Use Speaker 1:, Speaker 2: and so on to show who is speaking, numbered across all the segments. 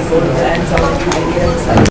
Speaker 1: go to the end zone and try to get inside.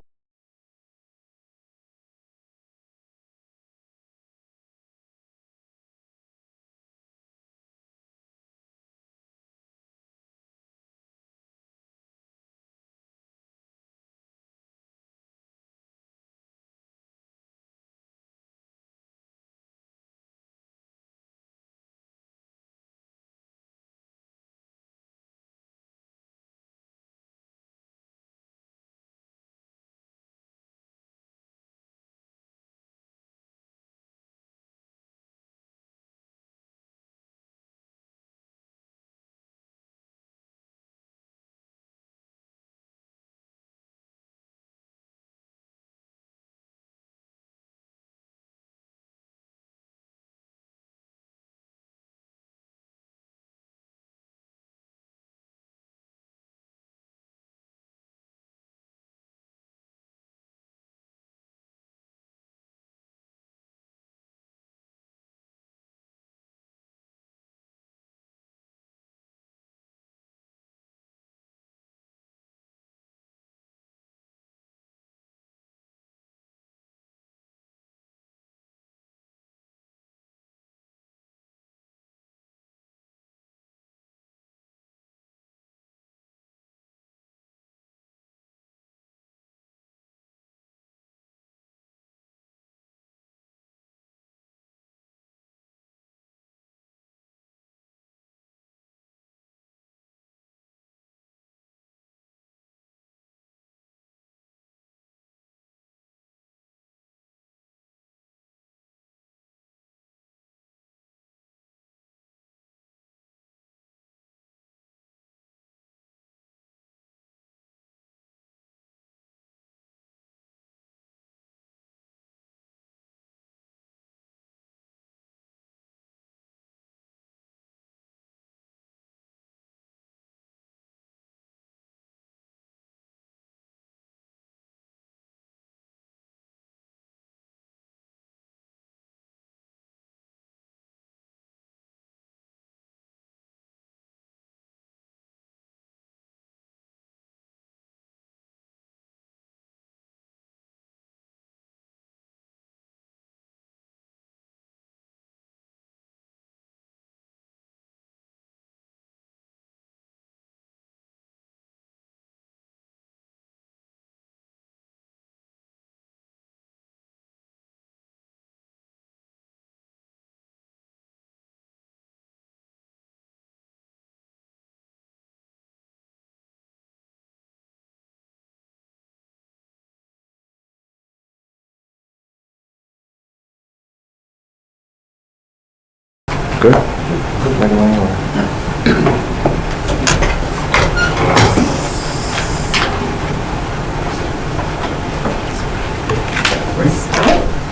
Speaker 2: Good? Right away.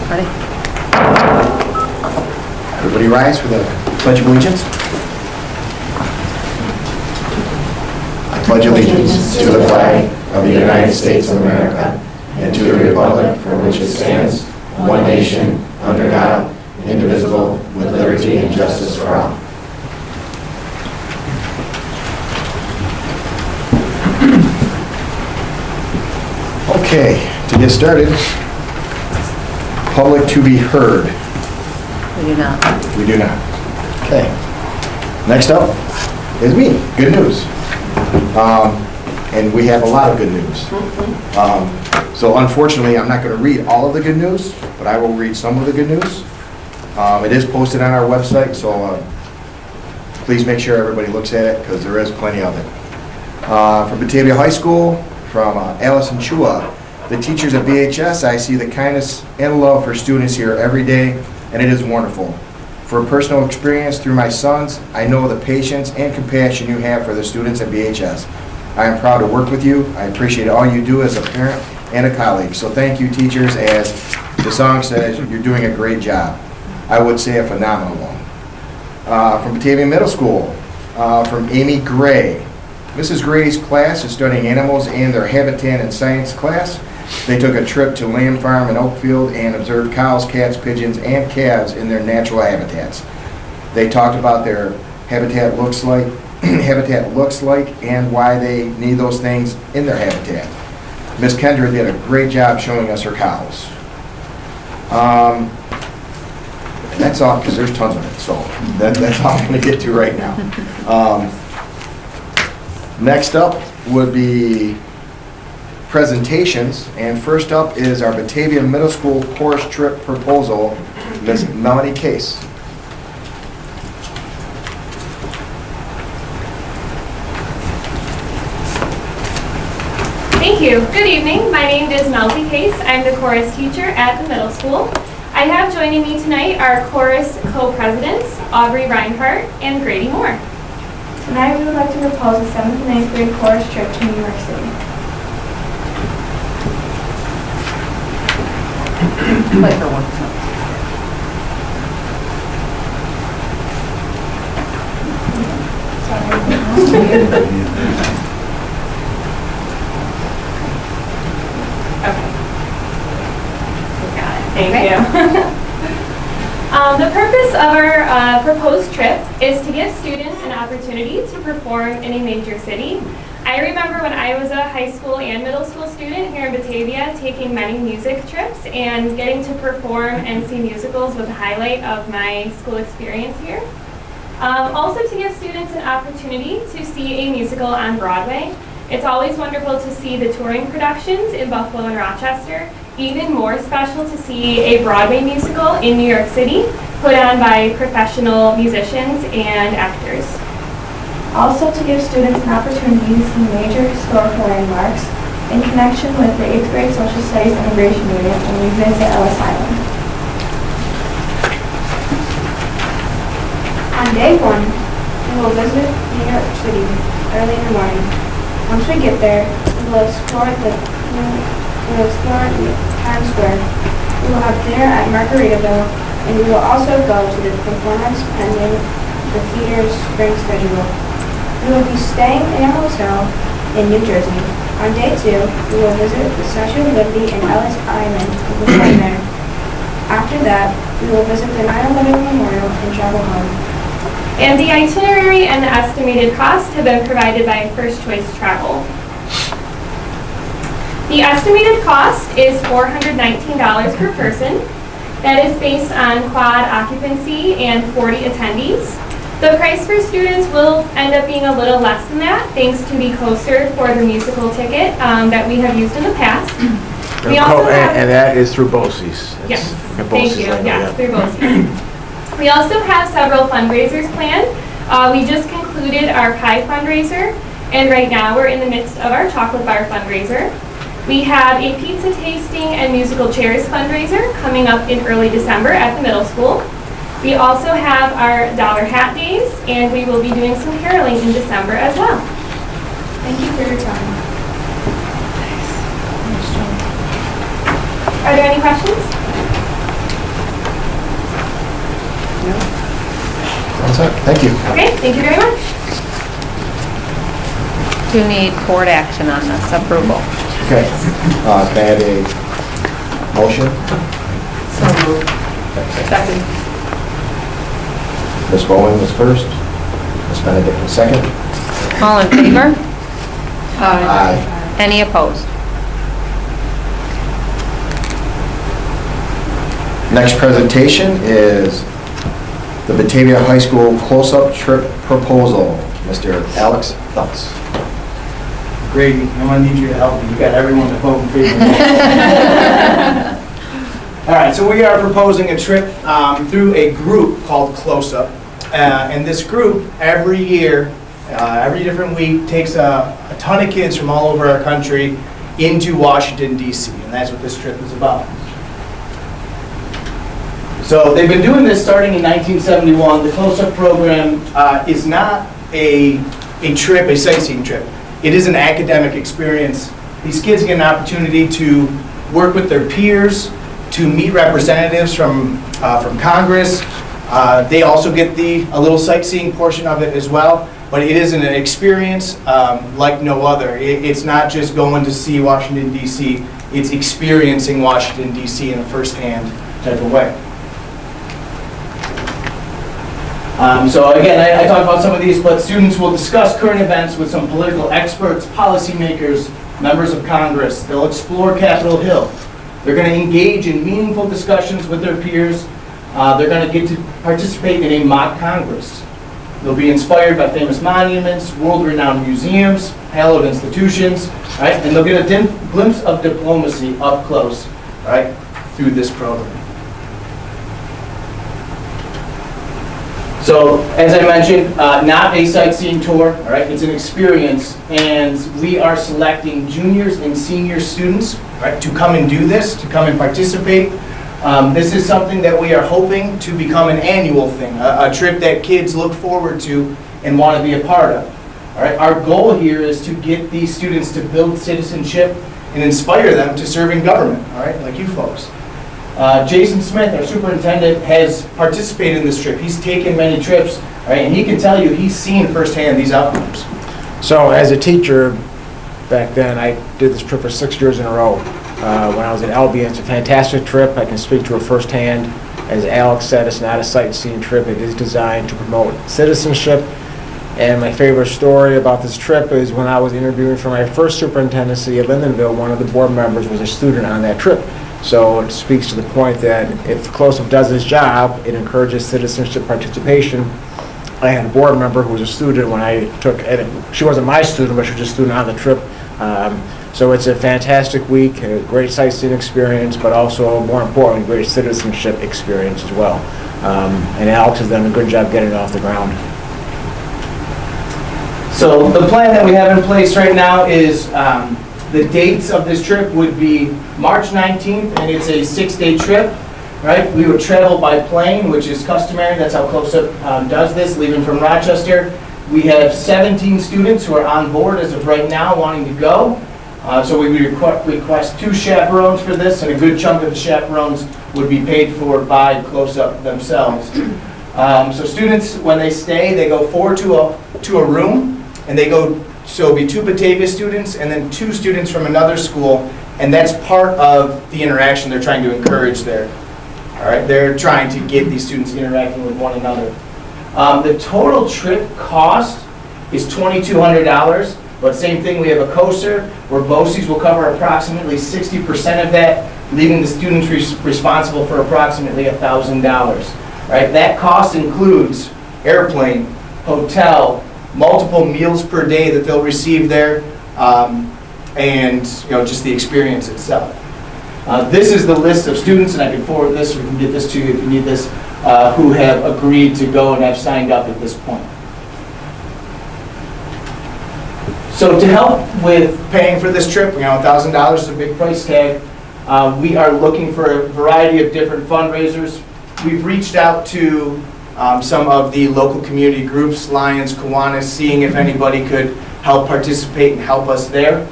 Speaker 1: Ready?
Speaker 2: Everybody rise for the Pledge of Allegiance. I pledge allegiance to the flag of the United States of America and to the republic for which it stands, one nation, under God, indivisible, with liberty and justice for all. Okay, to get started, public to be heard.
Speaker 1: We do not.
Speaker 2: We do not. Okay. Next up is me. Good news. And we have a lot of good news. So unfortunately, I'm not going to read all of the good news, but I will read some of the good news. It is posted on our website, so please make sure everybody looks at it because there is plenty of it. From Batavia High School, from Allison Chua, the teachers at BHS, I see the kindness and love for students here every day, and it is wonderful. For personal experience through my sons, I know the patience and compassion you have for the students at BHS. I am proud to work with you. I appreciate all you do as a parent and a colleague. So thank you, teachers, as the song says, you're doing a great job. I would say a phenomenal one. From Batavia Middle School, from Amy Gray. Mrs. Gray's class is studying animals in their habitat and science class. They took a trip to Lamb Farm in Oakfield and observed cows, cats, pigeons, and calves in their natural habitats. They talked about their habitat looks like habitat looks like and why they need those things in their habitat. Ms. Kendra did a great job showing us her cows. And that's all, because there's tons of it, so that's all I'm going to get to right now. Next up would be presentations, and first up is our Batavia Middle School chorus trip proposal, Ms. Melanie Case.
Speaker 3: Thank you. Good evening. My name is Melody Case. I'm the chorus teacher at the middle school. I have joining me tonight our chorus co-presidents, Aubrey Reinhardt and Grady Moore.
Speaker 4: Tonight we would like to propose a 7th and 8th grade chorus trip to New York City.
Speaker 1: Play for one.
Speaker 3: Okay. Got it. Thank you. The purpose of our proposed trip is to give students an opportunity to perform in a major city. I remember when I was a high school and middle school student here in Batavia, taking many music trips and getting to perform and see musicals was a highlight of my school experience here. Also to give students an opportunity to see a musical on Broadway. It's always wonderful to see the touring productions in Buffalo and Rochester. Even more special to see a Broadway musical in New York City put on by professional musicians and actors.
Speaker 4: Also to give students an opportunity to see major historical landmarks in connection with the 8th grade social studies immigration unit when we visit Ellis Island. On day 1, we will visit New York City early in the morning. Once we get there, we will explore Times Square. We will have dinner at Margaritaville, and we will also go to the performance pending the theater's spring schedule. We will be staying in a hotel in New Jersey. On day 2, we will visit the Statue of Liberty and Ellis Island and perform there. After that, we will visit the 9/11 Memorial and travel home.
Speaker 3: And the itinerary and the estimated cost have been provided by First Choice Travel. The estimated cost is $419 per person. That is based on quad occupancy and 40 attendees. The price for students will end up being a little less than that, thanks to the coaster for the musical ticket that we have used in the past. We also have,
Speaker 5: and that is through BOCES.
Speaker 3: yes, thank you, yes, through BCSD. We also have several fundraisers planned. We just concluded our pie fundraiser, and right now we're in the midst of our chocolate bar fundraiser. We have a pizza tasting and musical chairs fundraiser coming up in early December at the middle school. We also have our Dollar Hat Days, and we will be doing some caroling in December as well.
Speaker 4: Thank you for your time.
Speaker 3: Are there any questions?
Speaker 2: That's it. Thank you.
Speaker 3: Okay, thank you very much.
Speaker 1: Do you need board action on this approval?
Speaker 2: Okay. Can I have a motion?
Speaker 1: So moved. Second.
Speaker 2: Ms. Bowen was first. Ms. Benedict was second.
Speaker 1: All in favor?
Speaker 2: Aye.
Speaker 1: Any opposed?
Speaker 2: Next presentation is the Batavia High School close-up trip proposal. Mr. Alex Thutz.
Speaker 6: Grady, I'm gonna need you to help me. You got everyone to vote in favor. All right, so we are proposing a trip through a group called Close Up. And this group, every year, every different week, takes a ton of kids from all over our country into Washington, D.C., and that's what this trip is about. So they've been doing this starting in 1971. The Close Up program is not a trip, a sightseeing trip. It is an academic experience. These kids get an opportunity to work with their peers, to meet representatives from Congress. They also get a little sightseeing portion of it as well, but it is an experience like no other. It's not just going to see Washington, D.C., it's experiencing Washington, D.C. in a first-hand type of way. So again, I talked about some of these, but students will discuss current events with some political experts, policymakers, members of Congress. They'll explore Capitol Hill. They're going to engage in meaningful discussions with their peers. They're going to get to participate in a mock Congress. They'll be inspired by famous monuments, world-renowned museums, hallowed institutions, right? And they'll get a glimpse of diplomacy up close, right, through this program. So, as I mentioned, not a sightseeing tour, all right? It's an experience, and we are selecting juniors and senior students, right, to come and do this, to come and participate. This is something that we are hoping to become an annual thing, a trip that kids look forward to and want to be a part of. All right? Our goal here is to get these students to build citizenship and inspire them to serve in government, all right, like you folks. Jason Smith, our superintendent, has participated in this trip. He's taken many trips, all right, and he can tell you he's seen firsthand these outcomes.
Speaker 5: So as a teacher back then, I did this trip for 6 years in a row. When I was at Albion, it's a fantastic trip. I can speak to it firsthand. As Alex said, it's not a sightseeing trip. It is designed to promote citizenship. And my favorite story about this trip is when I was interviewing for my first superintendency at Lindenville, one of the board members was a student on that trip. So it speaks to the point that if CLOSUP does its job, it encourages citizenship participation. I had a board member who was a student when I took, she wasn't my student, but she was a student on the trip. So it's a fantastic week, a great sightseeing experience, but also, more importantly, great citizenship experience as well. And Alex has done a good job getting it off the ground.
Speaker 6: So the plan that we have in place right now is the dates of this trip would be March 19th, and it's a 6-day trip, right? We would travel by plane, which is customary. That's how CLOSUP does this, leaving from Rochester. We have 17 students who are on board as of right now wanting to go. So we request 2 chaperones for this, and a good chunk of the chaperones would be paid for by CLOSUP themselves. So students, when they stay, they go 4 to a room, and they go, so it'll be 2 Batavia students and then 2 students from another school, and that's part of the interaction they're trying to encourage there. All right, they're trying to get these students interacting with one another. The total trip cost is $2,200. But same thing, we have a coaster where BCSD will cover approximately 60% of that, leaving the students responsible for approximately $1,000. Right? That cost includes airplane, hotel, multiple meals per day that they'll receive there, and just the experience itself. This is the list of students, and I can forward this, or we can get this to you if you need this, who have agreed to go and have signed up at this point. So to help with paying for this trip, $1,000 is a big price tag. We are looking for a variety of different fundraisers. We've reached out to some of the local community groups, Lions, Kiwanis, seeing if anybody could help participate and help us there.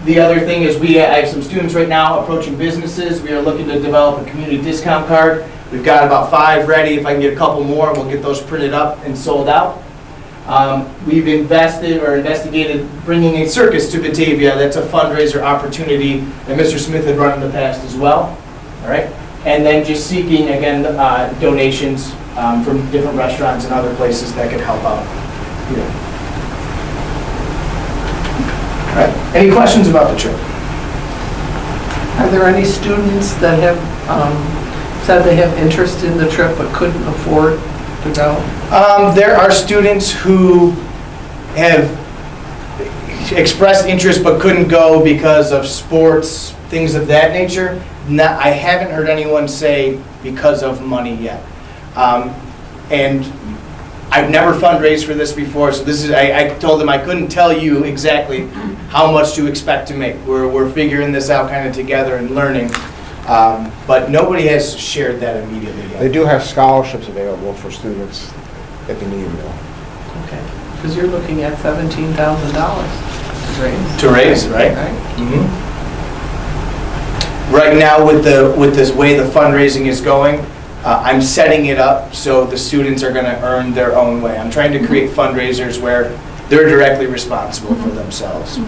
Speaker 6: The other thing is I have some students right now approaching businesses. We are looking to develop a community discount card. We've got about 5 ready. If I can get a couple more, we'll get those printed up and sold out. We've investigated bringing a circus to Batavia. That's a fundraiser opportunity that Mr. Smith had run in the past as well. All right, and then just seeking again donations from different restaurants and other places that could help out here. All right. Any questions about the trip?
Speaker 7: Are there any students that have said they have interest in the trip but couldn't afford to go?
Speaker 6: There are students who have expressed interest but couldn't go because of sports, things of that nature. I haven't heard anyone say because of money yet. And I've never fundraised for this before, so this is, I told them I couldn't tell you exactly how much to expect to make. We're figuring this out kind of together and learning. But nobody has shared that immediately yet.
Speaker 5: They do have scholarships available for students if they need them.
Speaker 7: Okay, because you're looking at $17,000 to raise.
Speaker 6: To raise, right?
Speaker 7: Right.
Speaker 6: Right now, with this way the fundraising is going, I'm setting it up so the students are going to earn their own way. I'm trying to create fundraisers where they're directly responsible for themselves.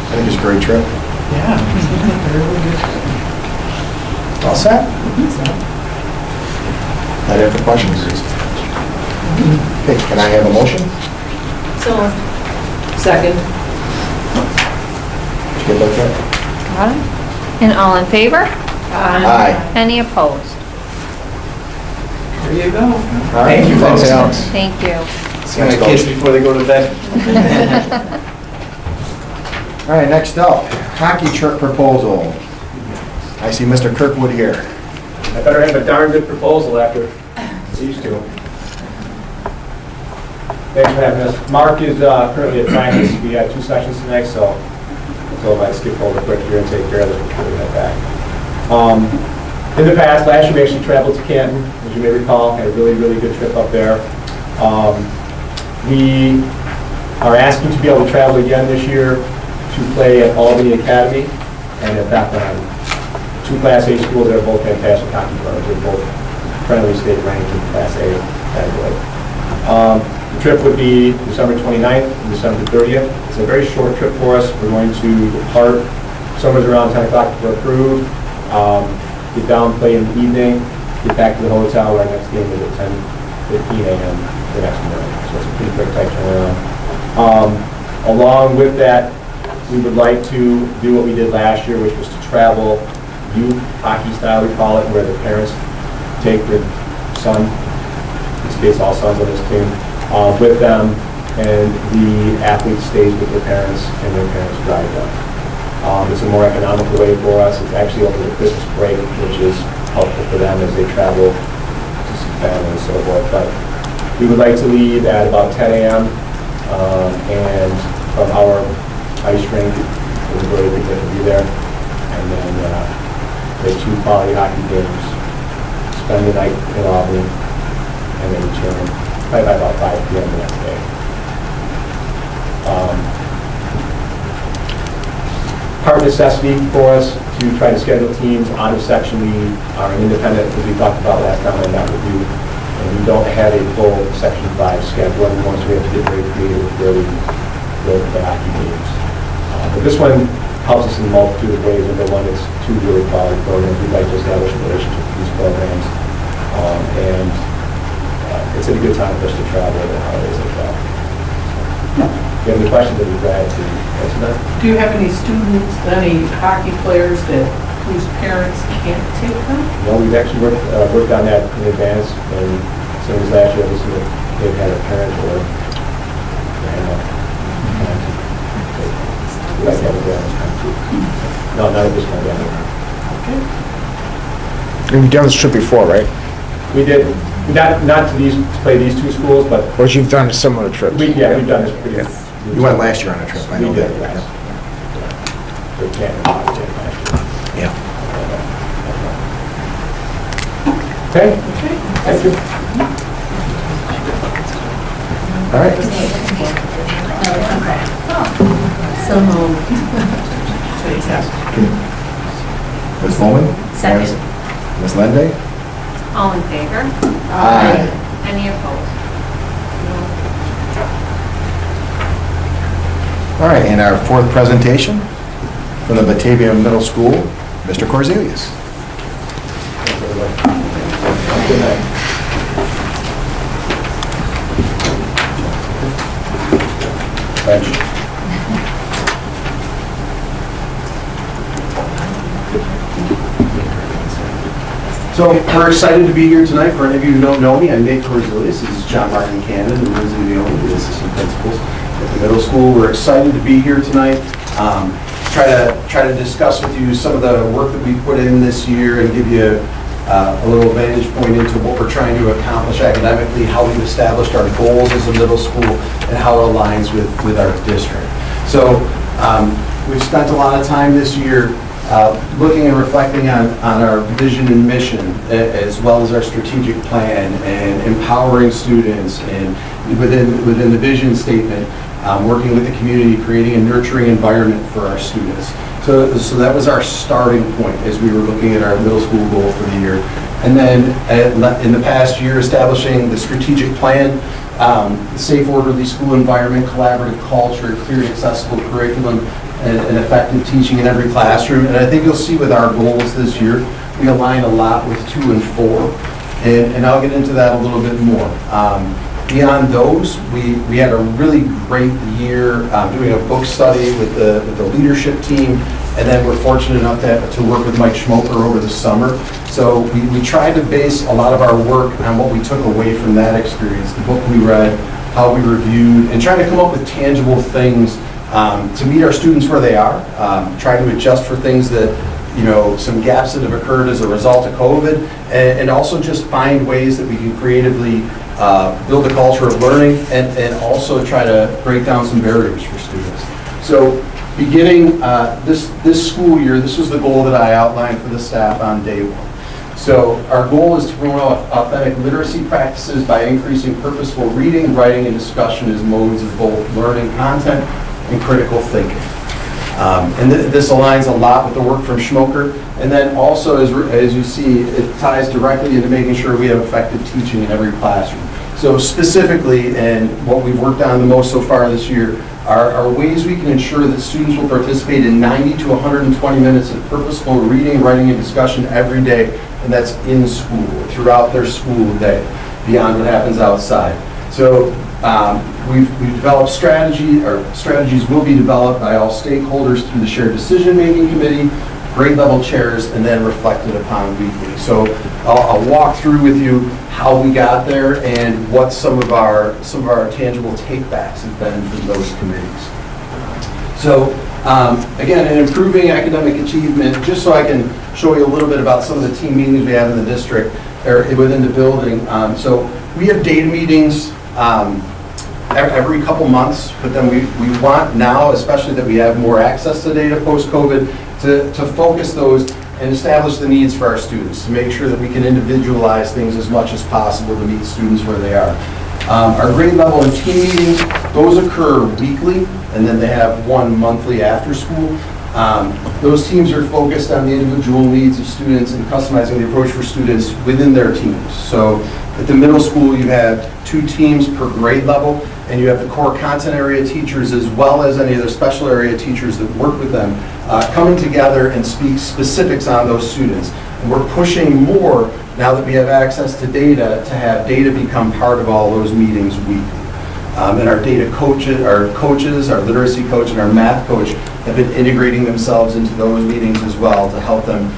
Speaker 2: I think it's a great trip.
Speaker 7: Yeah. Really good.
Speaker 2: All set? That it for questions? Okay, can I have a motion?
Speaker 1: So moved.
Speaker 7: Second.
Speaker 2: Did you get that, Kat?
Speaker 1: Got it. And all in favor?
Speaker 2: Aye.
Speaker 1: Any opposed?
Speaker 7: There you go.
Speaker 6: Thank you, folks.
Speaker 5: Thanks, Alex.
Speaker 1: Thank you.
Speaker 6: See my kids before they go to bed.
Speaker 2: All right, next up, hockey trip proposal. I see Mr. Kirkwood here.
Speaker 8: I better have a darn good proposal after these two. Thanks for having us. Mark is currently at practice. We had 2 sessions tonight, so I might skip over quick here and take care of this before we get back. In the past, last year we actually traveled to Canton, as you may recall, had a really, really good trip up there. We are asking to be able to travel again this year to play at Albany Academy and at Bethlehem. 2 Class A schools that are both fantastic hockey clubs. They're both friendly state ranked in Class A category. The trip would be December 29th and December 30th. It's a very short trip for us. We're going to depart somewhere around 10 o'clock if we're approved, get down, play in the evening, get back to the hotel. Our next game is at 10:15 a.m. the next morning. So it's a pretty quick type turnaround. Along with that, we would like to do what we did last year, which was to travel youth hockey style, we call it, where the parents take their son, in this case all sons on this team, with them, and the athlete stays with their parents and their parents drive them. It's a more economical way for us. It's actually over the Christmas break, which is helpful for them as they travel to see family and so forth. But we would like to leave at about 10 a.m. And from our ice rink, it was really big to be there. And then play 2 quality hockey games, spend the night in Albany, and then return probably by about 5 p.m. the next day. Part necessity for us to try to schedule teams out of section. We are an independent, as we talked about last time I met with you, and we don't have a full Section 5 schedule anymore, so we have to get very creative with where we go to the hockey games. But this one helps us in a multitude of ways. Number one, it's 2 really quality programs. We'd like to establish a relationship with these programs, and it's a good time for us to travel over the holidays as well. If you have any questions, I'd be glad to answer them.
Speaker 7: Do you have any students, any hockey players whose parents can't take them?
Speaker 8: No, we've actually worked on that in advance, and same as last year, they've had a parent or grandma. We'd like to have a grandma. No, not at this point,
Speaker 7: Okay.
Speaker 5: And you've done this trip before, right?
Speaker 8: We did, not to play these 2 schools, but
Speaker 5: Or you've done similar trips?
Speaker 8: we've done this pretty.
Speaker 5: Yeah.
Speaker 2: You went last year on a trip, I know
Speaker 8: We
Speaker 2: that.
Speaker 8: did, yes. We can't, last year.
Speaker 2: Yeah.
Speaker 8: Okay, thank you.
Speaker 2: All right.
Speaker 1: So moved.
Speaker 2: Ms. Bowman?
Speaker 1: Second.
Speaker 2: Ms. Lenday?
Speaker 1: All in favor?
Speaker 2: Aye.
Speaker 1: Any opposed?
Speaker 2: All right, and our 4th presentation from the Batavia Middle School, Mr. Corzelius.
Speaker 8: Thanks, everybody. Good night. Bench.
Speaker 9: So we're excited to be here tonight. For any of you who don't know me, I'm Nate Corzelius. This is John Martin Cannon and Lindsay Leone, the assistant principals at the middle school. We're excited to be here tonight. Try to discuss with you some of the work that we put in this year and give you a little vantage point into what we're trying to accomplish academically, how we've established our goals as a middle school, and how it aligns with our district. So we've spent a lot of time this year looking and reflecting on our vision and mission, as well as our strategic plan, and empowering students, and within the vision statement, working with the community, creating a nurturing environment for our students. So that was our starting point as we were looking at our middle school goal for the year. And then in the past year, establishing the strategic plan, safe, orderly school environment, collaborative culture, clear and accessible curriculum, and effective teaching in every classroom. And I think you'll see with our goals this year we align a lot with 2 and 4, and I'll get into that a little bit more. Beyond those, we had a really great year doing a book study with the leadership team, and then we're fortunate enough to work with Mike Schmoker over the summer. So we tried to base a lot of our work on what we took away from that experience, the book we read, how we reviewed, and trying to come up with tangible things to meet our students where they are, try to adjust for things that, some gaps that have occurred as a result of COVID, and also just find ways that we can creatively build a culture of learning and also try to break down some barriers for students. So beginning this school year, this was the goal that I outlined for the staff on day 1. So our goal is to promote authentic literacy practices by increasing purposeful reading, writing, and discussion as modes of both learning content and critical thinking. And this aligns a lot with the work from Schmoker. And then also, as you see, it ties directly into making sure we have effective teaching in every classroom. So specifically, and what we've worked on the most so far this year, are ways we can ensure that students will participate in 90 to 120 minutes of purposeful reading, writing, and discussion every day, and that's in school, throughout their school day, beyond what happens outside. So we've developed strategies will be developed by all stakeholders through the shared decision-making committee, grade level chairs, and then reflected upon weekly. So I'll walk through with you how we got there and what some of our tangible takebacks have been from those committees. So again, in improving academic achievement, just so I can show you a little bit about some of the team meetings we have in the district or within the building. So we have data meetings every couple months, but then we want now, especially that we have more access to data post-COVID, to focus those and establish the needs for our students, to make sure that we can individualize things as much as possible to meet students where they are. Our grade level and team meetings, those occur weekly, and then they have one monthly after school. Those teams are focused on the individual needs of students and customizing the approach for students within their teams. So at the middle school, you have 2 teams per grade level, and you have the core content area teachers as well as any of the special area teachers that work with them coming together and speak specifics on those students. And we're pushing more now that we have access to data to have data become part of all those meetings weekly. And our data coaches, our literacy coach and our math coach have been integrating themselves into those meetings as well to help them,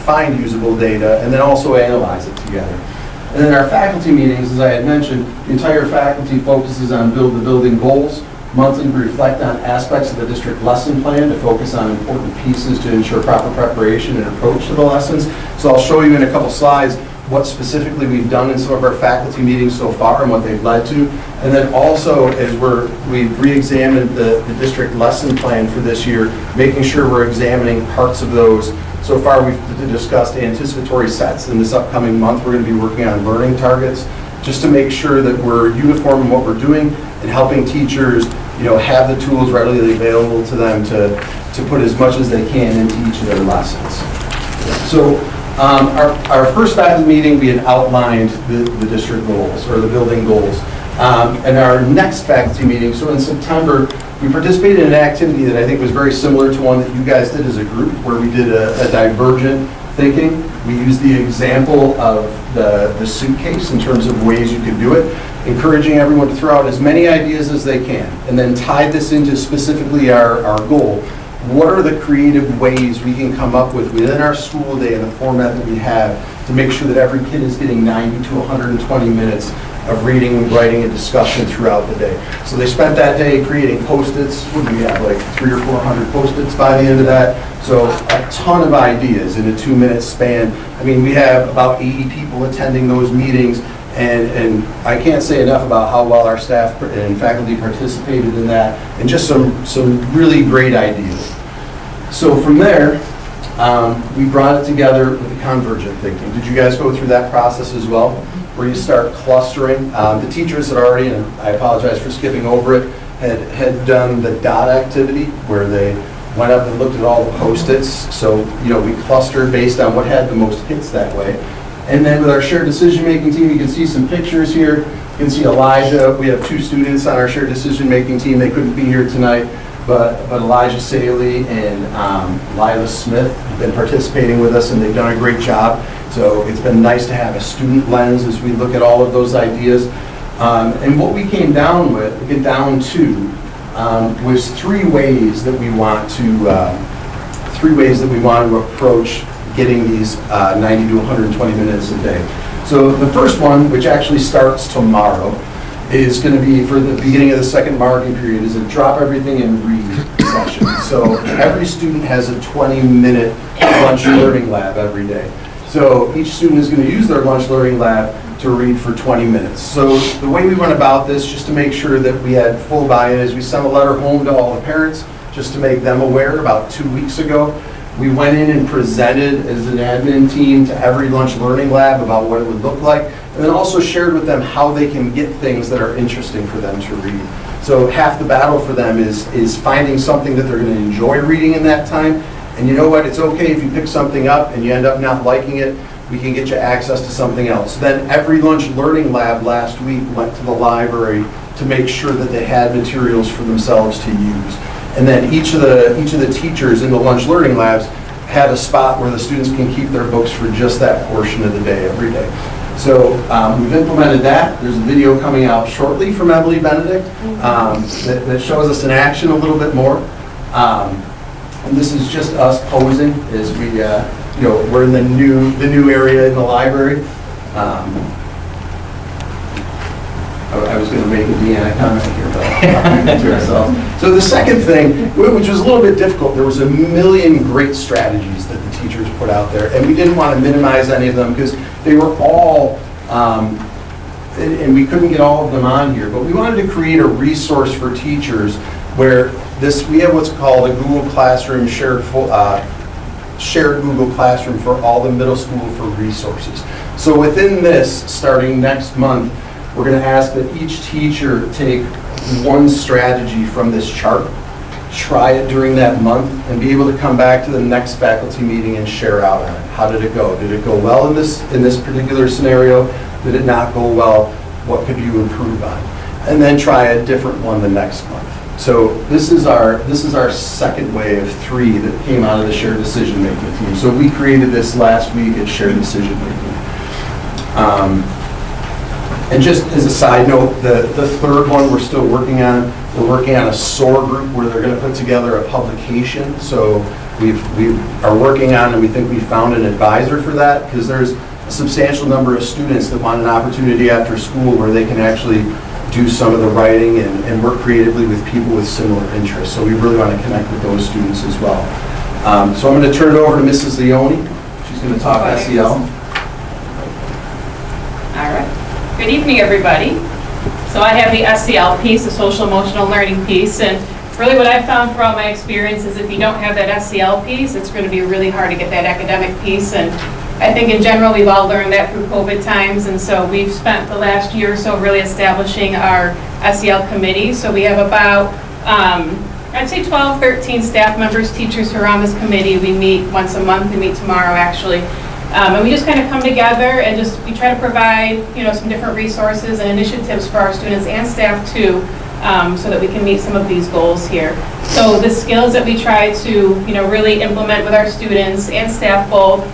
Speaker 9: find usable data and then also analyze it together. And then our faculty meetings, as I had mentioned, the entire faculty focuses on the building goals. Monthly, we reflect on aspects of the district lesson plan to focus on important pieces to ensure proper preparation and approach to the lessons. So I'll show you in a couple slides what specifically we've done in some of our faculty meetings so far and what they've led to. And then also, as we've re-examined the district lesson plan for this year, making sure we're examining parts of those. So far, we've discussed anticipatory sets. In this upcoming month, we're going to be working on learning targets, just to make sure that we're uniform in what we're doing and helping teachers, have the tools readily available to them to put as much as they can into each of their lessons. So our first faculty meeting, we had outlined the district goals or the building goals. And our next faculty meeting, so in September, we participated in an activity that I think was very similar to one that you guys did as a group, where we did a divergent thinking. We used the example of the suitcase in terms of ways you could do it, encouraging everyone to throw out as many ideas as they can, and then tie this into specifically our goal. What are the creative ways we can come up with within our school day and the format that we have to make sure that every kid is getting 90 to 120 minutes of reading, writing, and discussion throughout the day. So they spent that day creating Post-its. What do we have, like 300 or 400 Post-its by the end of that? So a ton of ideas in a 2-minute span. I mean, we have about 80 people attending those meetings, and I can't say enough about how well our staff and faculty participated in that, and just some really great ideas. So from there, we brought it together with the convergent thinking. Did you guys go through that process as well, where you start clustering? The teachers had already, and I apologize for skipping over it, had done the dot activity, where they went up and looked at all the Post-its. So, we clustered based on what had the most hits that way. And then with our shared decision-making team, you can see some pictures here. You can see Elijah. We have 2 students on our shared decision-making team. They couldn't be here tonight. but Elijah Saley and Lila Smith have been participating with us, and they've done a great job. So it's been nice to have a student lens as we look at all of those ideas. And what we came down to was three ways that we want to approach getting these 90 to 120 minutes a day. So the first one, which actually starts tomorrow, is going to be for the beginning of the second marking period, is a drop everything and read session. So every student has a 20-minute lunch learning lab every day. So each student is going to use their lunch learning lab to read for 20 minutes. So the way we went about this, just to make sure that we had full buy-in, is we sent a letter home to all the parents just to make them aware. About 2 weeks ago, we went in and presented as an admin team to every lunch learning lab about what it would look like, and then also shared with them how they can get things that are interesting for them to read. So half the battle for them is finding something that they're going to enjoy reading in that time. And you know what? It's okay if you pick something up and you end up not liking it. We can get you access to something else. Then every lunch learning lab last week went to the library to make sure that they had materials for themselves to use. And then each of the teachers in the lunch learning labs have a spot where the students can keep their books for just that portion of the day every day. So we've implemented that. There's a video coming out shortly from Emily Benedict that shows us in action a little bit more. And this is just us posing as we, we're in the new area in the library. I was going to make a Deanna comment here, but I'll keep it to ourselves. So the second thing, which was a little bit difficult, there was a million great strategies that the teachers put out there, and we didn't want to minimize any of them because they were all, and we couldn't get all of them on here, but we wanted to create a resource for teachers where we have what's called a Google Classroom shared Google Classroom for all the middle school for resources. So within this, starting next month, we're going to ask that each teacher take one strategy from this chart, try it during that month, and be able to come back to the next faculty meeting and share out on it. How did it go? Did it go well in this particular scenario? Did it not go well? What could you improve on? And then try a different one the next month. So this is our second wave of 3 that came out of the shared decision making team. So we created this last week at shared decision making. And just as a side note, the third one we're still working on. We're working on a SOAR group where they're going to put together a publication. So we are working on, and we think we found an advisor for that, because there's a substantial number of students that want an opportunity after school where they can actually do some of the writing and work creatively with people with similar interests. So we really want to connect with those students as well. So I'm going to turn it over to Mrs. Leone. She's going to talk SEL.
Speaker 10: All right. Good evening, everybody. So I have the SEL piece, the social emotional learning piece, and really what I've found throughout my experience is if you don't have that SEL piece, it's going to be really hard to get that academic piece. And I think in general we've all learned that through COVID times, and so we've spent the last year or so really establishing our SEL committee. So we have about, I'd say 12, 13 staff members, teachers who are on this committee. We meet once a month. We meet tomorrow, actually. And we just kind of come together and we try to provide, some different resources and initiatives for our students and staff too, so that we can meet some of these goals here. So the skills that we try to, really implement with our students and staff both,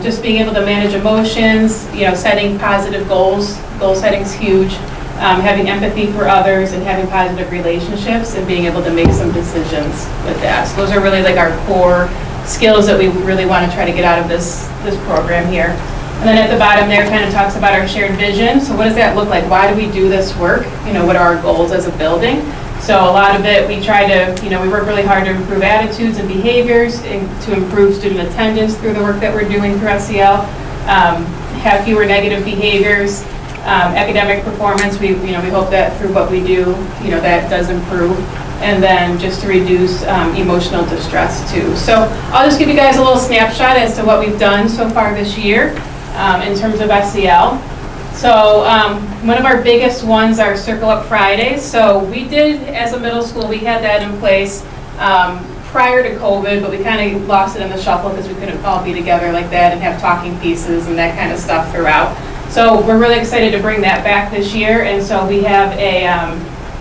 Speaker 10: just being able to manage emotions, setting positive goals. Goal setting is huge. Having empathy for others and having positive relationships and being able to make some decisions with that. So those are really like our core skills that we really want to try to get out of this program here. And then at the bottom there kind of talks about our shared vision. So what does that look like? Why do we do this work? What are our goals as a building? So a lot of it we try to, we work really hard to improve attitudes and behaviors and to improve student attendance through the work that we're doing through SEL, have fewer negative behaviors, academic performance. We hope that through what we do, that does improve. And then just to reduce emotional distress too. So I'll just give you guys a little snapshot as to what we've done so far this year in terms of SEL. So one of our biggest ones are Circle Up Fridays. So we did, as a middle school, we had that in place prior to COVID, but we kind of lost it in the shuffle because we couldn't all be together like that and have talking pieces and that kind of stuff throughout. So we're really excited to bring that back this year. And so we have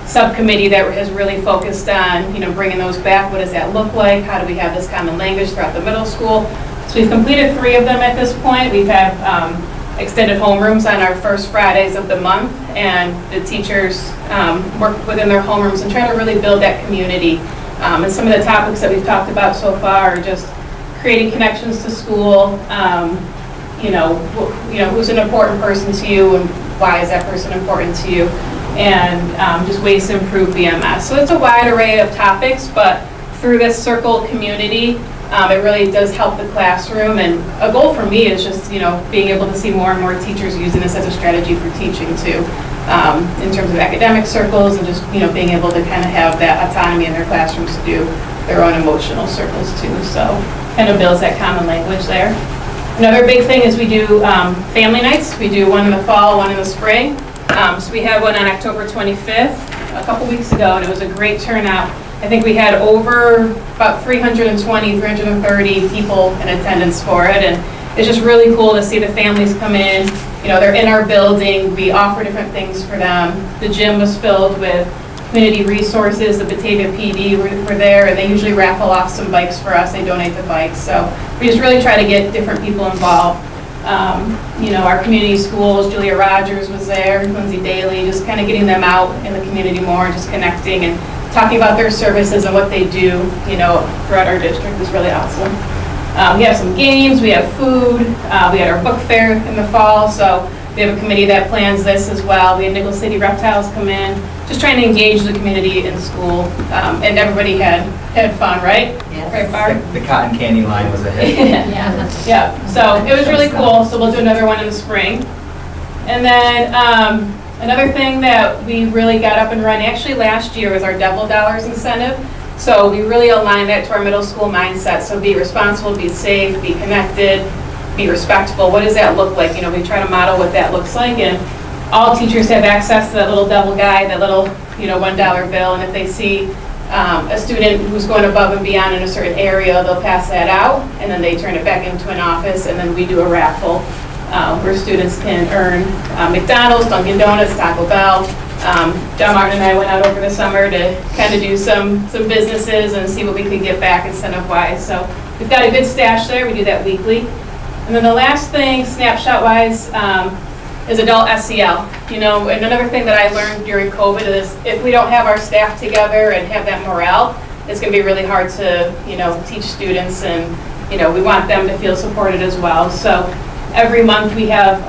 Speaker 10: subcommittee that has really focused on, bringing those back. What does that look like? How do we have this common language throughout the middle school? So we've completed 3 of them at this point. We've had extended homerooms on our first Fridays of the month, and the teachers work within their homerooms and try to really build that community. And some of the topics that we've talked about so far are just creating connections to school, who's an important person to you and why is that person important to you, and just ways to improve BMS. So it's a wide array of topics, but through this circle community, it really does help the classroom. And a goal for me is just, being able to see more and more teachers using this as a strategy for teaching too, in terms of academic circles and just, being able to kind of have that autonomy in their classrooms to do their own emotional circles too. So kind of builds that common language there. Another big thing is we do family nights. We do one in the fall, one in the spring. So we had one on October 25th a couple weeks ago, and it was a great turnout. I think we had over about 320, 330 people in attendance for it, and it's just really cool to see the families come in. They're in our building. We offer different things for them. The gym was filled with community resources. The Batavia PD were there, and they usually raffle off some bikes for us. They donate the bikes. So we just really try to get different people involved. Our community schools, Julia Rogers was there, Lindsay Daly, just kind of getting them out in the community more, just connecting and talking about their services and what they do, throughout our district is really awesome. We have some games, we have food, we had our book fair in the fall, so we have a committee that plans this as well. We had Nickel City Reptiles come in, just trying to engage the community in school, and everybody had fun, right?
Speaker 1: Yes.
Speaker 10: Right, Barb?
Speaker 11: The cotton candy line was a hit.
Speaker 10: Yeah, so it was really cool, so we'll do another one in the spring. And then another thing that we really got up and running, actually last year, was our Devil Dollars incentive. So we really aligned that to our middle school mindset. So be responsible, be safe, be connected, be respectful. What does that look like? We try to model what that looks like, and all teachers have access to that little devil guide, that little $1 bill, and if they see a student who's going above and beyond in a certain area, they'll pass that out, and then they turn it back into an office, and then we do a raffle where students can earn McDonald's, Dunkin' Donuts, Taco Bell. John Martin and I went out over the summer to kind of do some businesses and see what we could get back incentive-wise. So we've got a good stash there. We do that weekly. And then the last thing, snapshot-wise, is adult SEL. And another thing that I learned during COVID is if we don't have our staff together and have that morale, it's going to be really hard to, teach students, and, we want them to feel supported as well. So every month we have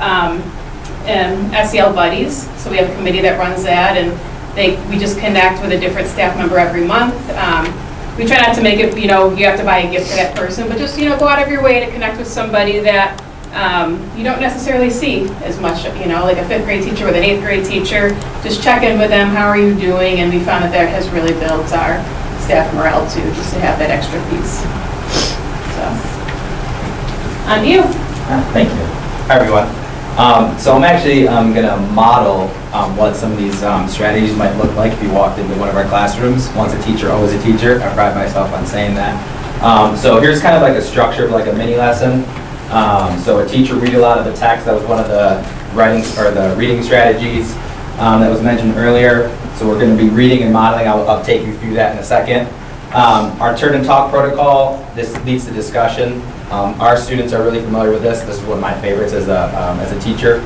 Speaker 10: SEL buddies. So we have a committee that runs that, and we just connect with a different staff member every month. We try not to make it, you have to buy a gift for that person, but just, go out of your way to connect with somebody that you don't necessarily see as much, like a 5th grade teacher with an 8th grade teacher. Just check in with them, how are you doing? And we found that has really built our staff morale too, just to have that extra piece. So, on you.
Speaker 11: Thank you. Hi, everyone. So I'm actually going to model what some of these strategies might look like if you walked into one of our classrooms. Once a teacher, always a teacher. I pride myself on saying that. So here's kind of like a structure of like a mini lesson. So a teacher read aloud of the text. That was one of the reading strategies that was mentioned earlier. So we're going to be reading and modeling. I'll take you through that in a second. Our turn and talk protocol, this leads to discussion. Our students are really familiar with this. This is one of my favorites as a teacher.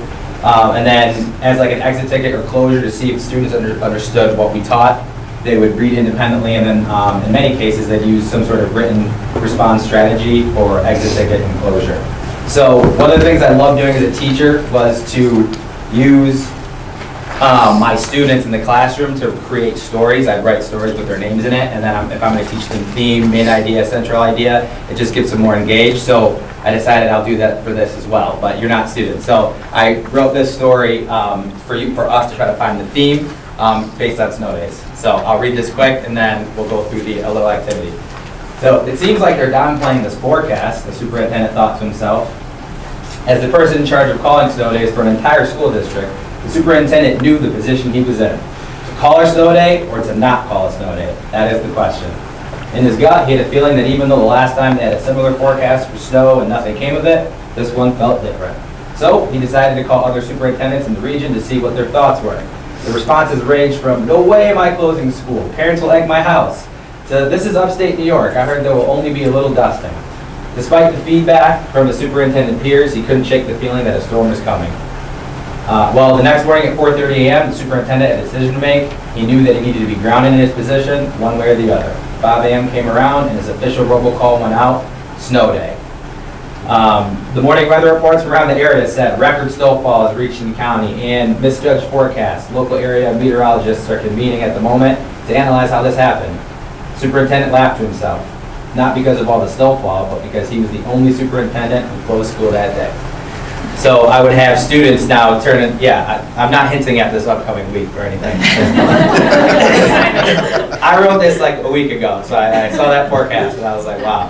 Speaker 11: And then as like an exit ticket or closure to see if students understood what we taught, they would read independently, and then in many cases they'd use some sort of written response strategy for exit ticket and closure. So one of the things I loved doing as a teacher was to use my students in the classroom to create stories. I'd write stories with their names in it, and then if I'm going to teach them theme, main idea, central idea, it just gets them more engaged. So I decided I'll do that for this as well, but you're not students. So I wrote this story for us to try to find the theme based on snow days. So I'll read this quick, and then we'll go through a little activity. So it seems like they're downplaying this forecast, the superintendent thought to himself. As the person in charge of calling snow days for an entire school district, the superintendent knew the position he was in. To call a snow day or to not call a snow day? That is the question. In his gut, he had a feeling that even though the last time they had a similar forecast for snow and nothing came of it, this one felt different. So he decided to call other superintendents in the region to see what their thoughts were. The responses range from, no way am I closing school, parents will egg my house, to this is upstate New York, I heard there will only be a little dusting. Despite the feedback from the superintendent peers, he couldn't shake the feeling that a storm was coming. Well, the next morning at 4:30 a.m., the superintendent had a decision to make. He knew that he needed to be grounded in his position, one way or the other. 5 a.m. came around and his official robocall went out, snow day. The morning weather reports around the area said record snowfall is reaching the county and misjudged forecasts. Local area meteorologists are convening at the moment to analyze how this happened. Superintendent laughed to himself, not because of all the snowfall, but because he was the only superintendent who closed school that day. So I would have students now turning, I'm not hinting at this upcoming week or anything. I wrote this like a week ago, so I saw that forecast and I was like, wow.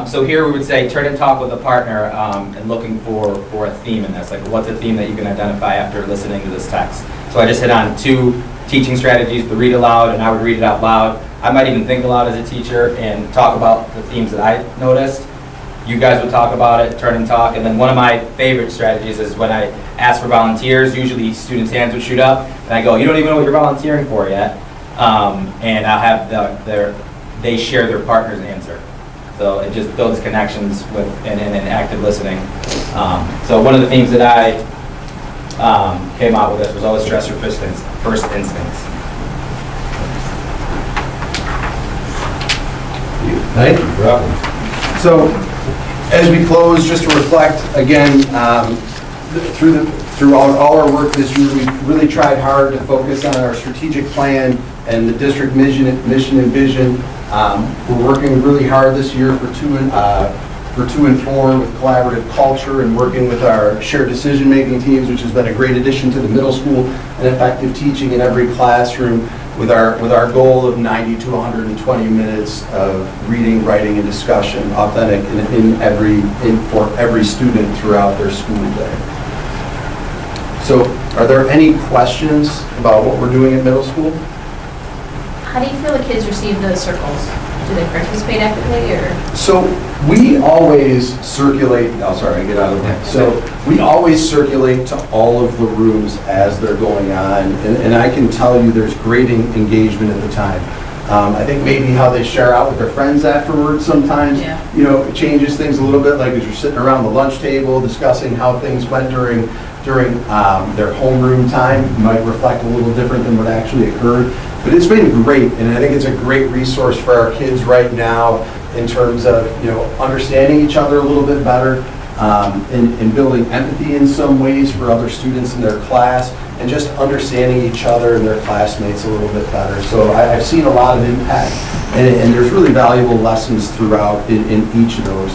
Speaker 11: So here we would say, turn and talk with a partner and looking for a theme in this. Like, what's a theme that you can identify after listening to this text? So I just hit on 2 teaching strategies, the read aloud, and I would read it out loud. I might even think aloud as a teacher and talk about the themes that I noticed. You guys would talk about it, turn and talk, and then one of my favorite strategies is when I ask for volunteers, usually students' hands would shoot up, and I go, you don't even know what you're volunteering for yet, and I'll have they share their partner's answer. So it just builds connections with and active listening. So one of the themes that I came out with this was always trust your first instincts.
Speaker 9: Thank you, Rob. So, as we close, just to reflect again, throughout all our work this year, we really tried hard to focus on our strategic plan and the district mission and vision. We're working really hard this year for To Inform with collaborative culture and working with our shared decision-making teams, which has been a great addition to the middle school, and effective teaching in every classroom with our goal of 90 to 120 minutes of reading, writing, and discussion, authentic for every student throughout their school day. So, are there any questions about what we're doing at middle school?
Speaker 1: How do you feel the kids receive the circles? Do they participate actively, or?
Speaker 9: So we always circulate, we always circulate to all of the rooms as they're going on, and I can tell you there's great engagement at the time. I think maybe how they share out with their friends afterwards sometimes, it changes things a little bit, like as you're sitting around the lunch table discussing how things went during their homeroom time, might reflect a little different than what actually occurred. But it's been great, and I think it's a great resource for our kids right now in terms of understanding each other a little bit better, and building empathy in some ways for other students in their class, and just understanding each other and their classmates a little bit better. So I've seen a lot of impact, and there's really valuable lessons throughout in each of those.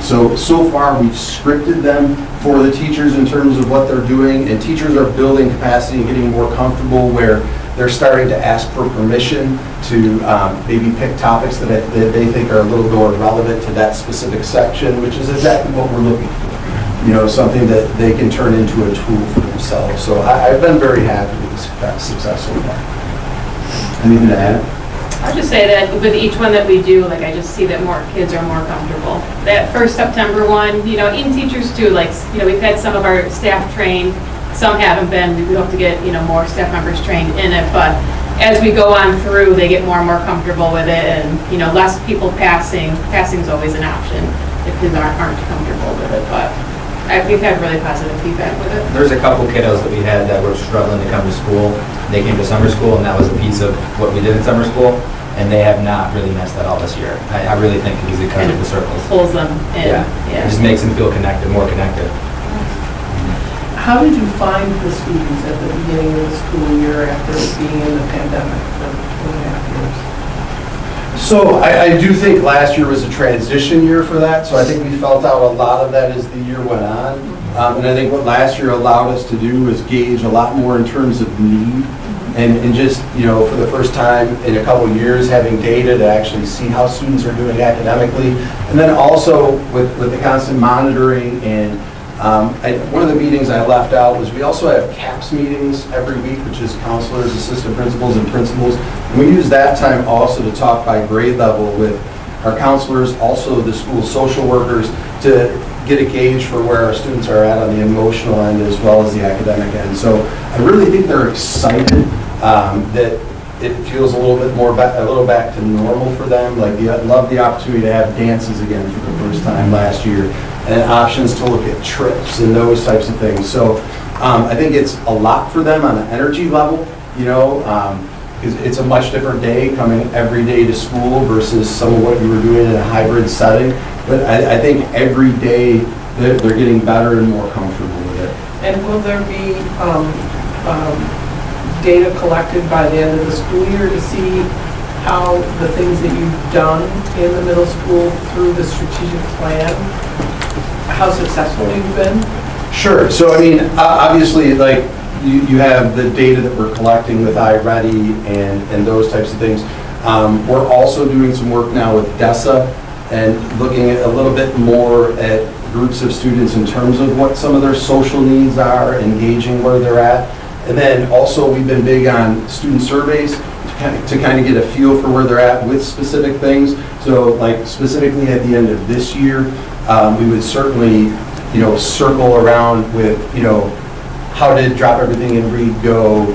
Speaker 9: So far we've scripted them for the teachers in terms of what they're doing, and teachers are building capacity and getting more comfortable where they're starting to ask for permission to maybe pick topics that they think are a little more relevant to that specific section, which is exactly what we're looking for. Something that they can turn into a tool for themselves. So I've been very happy with the success so far. Anything to add?
Speaker 10: I'll just say that with each one that we do, I just see that more kids are more comfortable. That first September one, even teachers too, we've had some of our staff trained, some haven't been. We hope to get, more staff members trained in it, but as we go on through, they get more and more comfortable with it, and, less people passing. Passing is always an option if kids aren't comfortable with it, but we've had really positive feedback with it.
Speaker 11: There's a couple kiddos that we had that were struggling to come to school. They came to summer school, and that was a piece of what we did in summer school, and they have not really missed that all this year. I really think because it comes with the circles.
Speaker 10: Pulls them in.
Speaker 11: Yeah. It just makes them feel connected, more connected.
Speaker 7: How did you find the students at the beginning of the school year after being in the pandemic for 2.5 years?
Speaker 9: So I do think last year was a transition year for that, so I think we felt out a lot of that as the year went on. And I think what last year allowed us to do was gauge a lot more in terms of need, and just, for the first time in a couple of years, having data to actually see how students are doing academically. And then also with the constant monitoring and one of the meetings I left out was we also have CAPS meetings every week, which is counselors, assistant principals, and principals. And we use that time also to talk by grade level with our counselors, also the school social workers, to get a gauge for where our students are at on the emotional end as well as the academic end. So I really think they're excited that it feels a little bit more a little back to normal for them. Like, I love the opportunity to have dances again for the first time last year, and options to look at trips and those types of things. So I think it's a lot for them on an energy level, you know, because it's a much different day coming every day to school versus some of what you were doing in a hybrid setting. But I think every day they're getting better and more comfortable with it.
Speaker 7: And will there be data collected by the end of the school year to see how the things that you've done in the middle school through the strategic plan, how successful you've been?
Speaker 9: Sure. So, I mean, obviously, like, you have the data that we're collecting with iReady and those types of things. We're also doing some work now with DESA and looking at a little bit more at groups of students in terms of what some of their social needs are, engaging where they're at. And then also we've been big on student surveys to kind of get a feel for where they're at with specific things. So, like, specifically at the end of this year, we would certainly, you know, circle around with, you know, how did Drop Everything and Read go?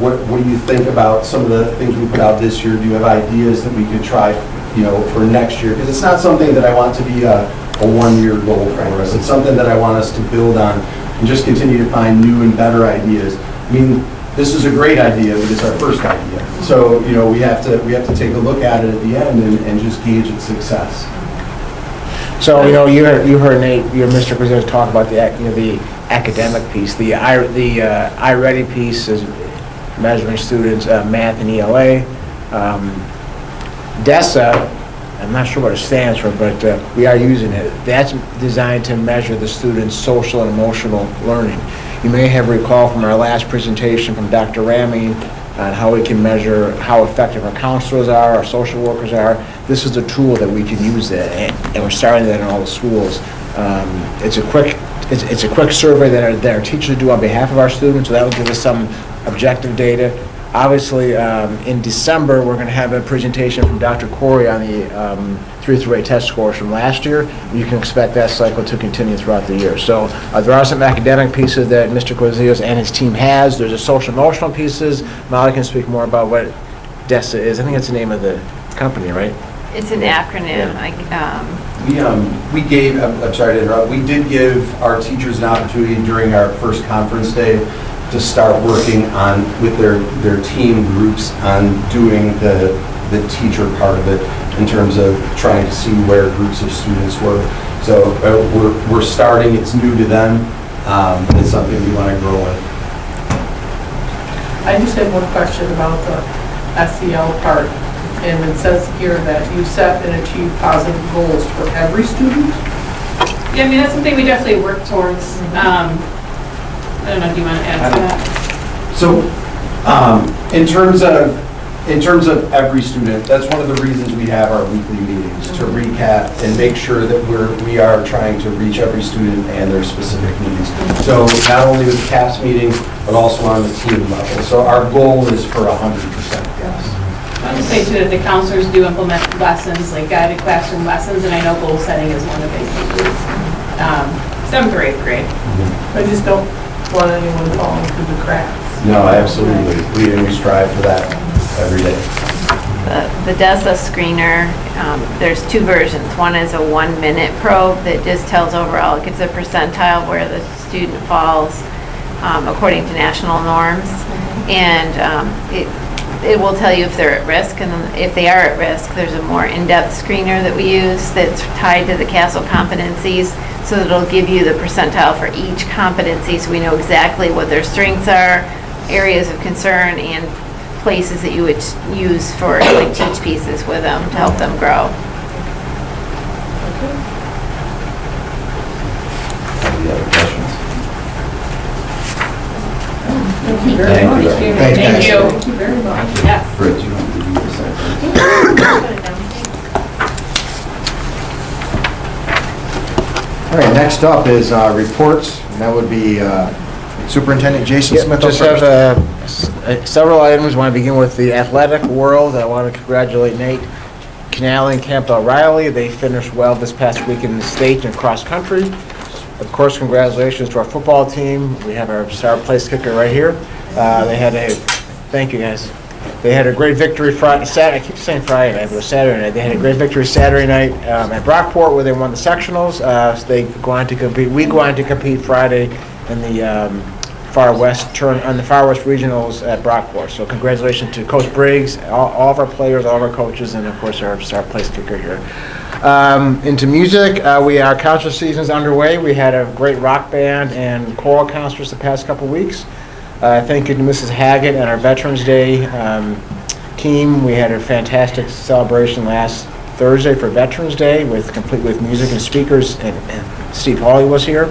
Speaker 9: What do you think about some of the things we put out this year? Do you have ideas that we could try, you know, for next year? Because it's not something that I want to be a one-year goal for us. It's something that I want us to build on and just continue to find new and better ideas. I mean, this is a great idea, but it's our first idea. So, you know, we have to take a look at it at the end and just gauge its success.
Speaker 5: So, you know, you heard Nate, Mr. President talk about the academic piece. The iReady piece is measuring students' math and ELA. DESA, I'm not sure what it stands for, but we are using it. That's designed to measure the students' social and emotional learning. You may have recalled from our last presentation from Dr. Ramey on how we can measure how effective our counselors are, our social workers are. This is a tool that we can use that, and we're starting that in all the schools. It's a quick survey that our teachers do on behalf of our students, so that will give us some objective data. Obviously, in December, we're going to have a presentation from Dr. Corey on the 3 through 8 test scores from last year. You can expect that cycle to continue throughout the year. So there are some academic pieces that Mr. Quazillos and his team has. There's a social emotional pieces. Molly can speak more about what DESA is. I think it's the name of the company, right?
Speaker 12: It's an acronym.
Speaker 9: We gave, I'm sorry to interrupt, we did give our teachers an opportunity during our first conference day to start working on, with their team groups, on doing the teacher part of it in terms of trying to see where groups of students were. So we're starting, it's new to them, it's something we want to grow with.
Speaker 7: I just have one question about the SEL part. And it says here that you set and achieve positive goals for every student?
Speaker 10: Yeah, I mean, that's something we definitely work towards. I don't know if you want to add to that.
Speaker 9: So, in terms of every student, that's one of the reasons we have our weekly meetings, to recap and make sure that we are trying to reach every student and their specific needs. So not only with the CAPS meeting, but also on the team level. So our goal is for 100%, yes.
Speaker 10: I would say too that the counselors do implement lessons, like guided classroom lessons, and I know goal setting is one of those things. 7th or 8th grade.
Speaker 7: I just don't want anyone falling through the cracks.
Speaker 9: No, absolutely. We strive for that every day.
Speaker 12: The DESA screener, there's 2 versions. One is a 1-minute probe that just tells overall, it gives a percentile where the student falls according to national norms. And it will tell you if they're at risk, and if they are at risk, there's a more in-depth screener that we use that's tied to the CASEL competencies, so that it'll give you the percentile for each competency, so we know exactly what their strengths are, areas of concern, and places that you would use for like teach pieces with them to help them grow.
Speaker 9: Any other questions?
Speaker 7: Thank you very much.
Speaker 10: Thank you.
Speaker 7: Thank you very much.
Speaker 10: Yes.
Speaker 9: Britt, you want to do this?
Speaker 2: All right, next up is reports, and that would be Superintendent Jason Smith.
Speaker 5: Just have several items. I want to begin with the athletic world. I want to congratulate Nate Canal and Camp O'Reilly. They finished well this past week in the state and cross country. Of course, congratulations to our football team. We have our star place kicker right here. Thank you guys. They had a great victory Saturday. I keep saying Friday night, but it was Saturday night. They had a great victory Saturday night at Brockport where they won the sectionals. They go on to compete. We go on to compete Friday in the Far West regionals at Brockport. So congratulations to Coach Briggs, all of our players, all of our coaches, and of course our star place kicker here. Into music, our concert season's underway. We had a great rock band and choral concerts the past couple weeks. Thank you to Mrs. Haggett and our Veterans Day team. We had a fantastic celebration last Thursday for Veterans Day, complete with music and speakers, and Steve Hawley was here.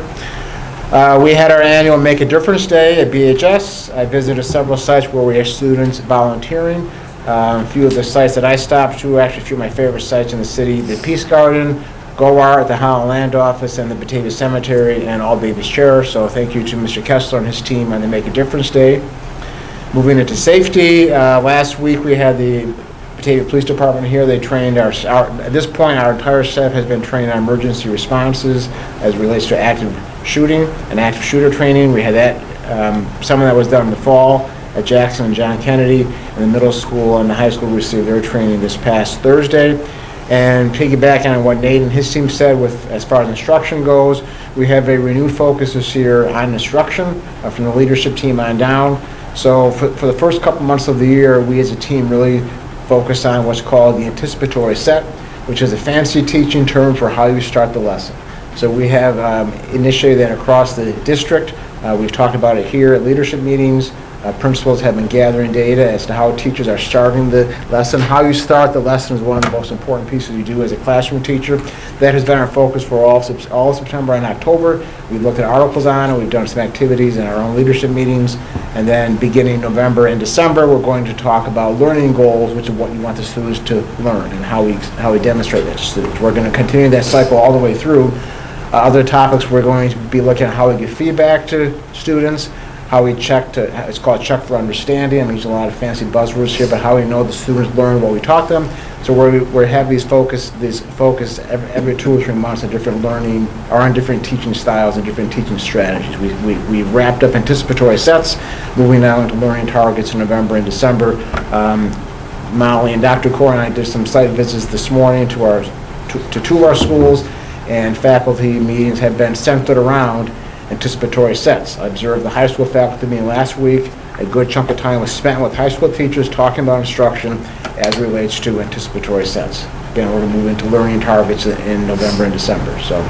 Speaker 5: We had our annual Make a Difference Day at BHS. I visited several sites where we have students volunteering. A few of the sites that I stopped to, actually a few of my favorite sites in the city, the Peace Garden, GOAR at the Holland Land Office, and the Batavia Cemetery, and All Babies Chair. So thank you to Mr. Kessler and his team on the Make a Difference Day. Moving into safety, last week we had the Batavia Police Department here. They trained at this point our entire staff has been trained on emergency responses as it relates to active shooting and active shooter training. We had that, some of that was done in the fall at Jackson and John Kennedy, and the middle school and the high school received their training this past Thursday. And piggyback on what Nate and his team said as far as instruction goes, we have a renewed focus this year on instruction from the leadership team on down. So for the first couple months of the year, we as a team really focus on what's called the anticipatory set, which is a fancy teaching term for how you start the lesson. So we have initiated that across the district. We've talked about it here at leadership meetings. Principals have been gathering data as to how teachers are starting the lesson. How you start the lesson is one of the most important pieces you do as a classroom teacher. That has been our focus for all of September and October. We've looked at articles on it. We've done some activities in our own leadership meetings. And then beginning November and December, we're going to talk about learning goals, which is what you want the students to learn and how we demonstrate that to students. We're going to continue that cycle all the way through. Other topics, we're going to be looking at how we give feedback to students, how we it's called check for understanding. I'm using a lot of fancy buzzwords here, but how we know the students learn what we taught them. So we have these focus every 2 or 3 months on different learning, or on different teaching styles and different teaching strategies. We wrapped up anticipatory sets, moving now into learning targets in November and December. Molly and Dr. Core and I did some site visits this morning to 2 of our schools, and faculty meetings have been centered around anticipatory sets. I observed the high school faculty meeting last week. A good chunk of time was spent with high school teachers talking about instruction as it relates to anticipatory sets. Again, we're going to move into learning targets in November and December. So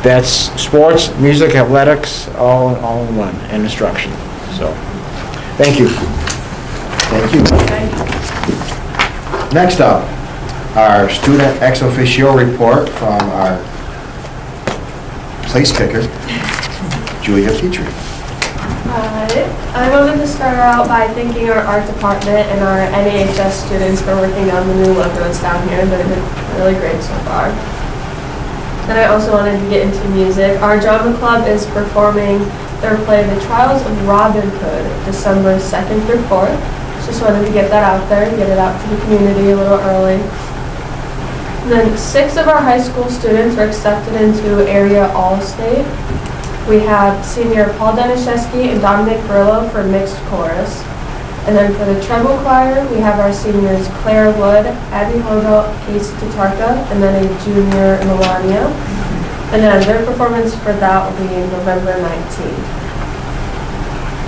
Speaker 5: that's sports, music, athletics, all in one, and instruction. So thank you.
Speaker 2: Thank you. Next up, our student ex officio report from our place kicker, Julia Petrie.
Speaker 4: I wanted to start out by thanking our art department and our NAHS students for working on the new logos down here. They've been really great so far. Then I also wanted to get into music. Our drama club is performing their play, The Trials of Robin Hood, December 2nd through 4th. Just wanted to get that out there, get it out to the community a little early. And then 6 of our high school students were accepted into Area All-State. We have senior Paul Daniszewski and Dominic Grillo for mixed chorus. And then for the treble choir, we have our seniors Claire Wood, Abby Hogo, Casey Tatarka, and then a junior Melania. And then their performance for that will be November 19th.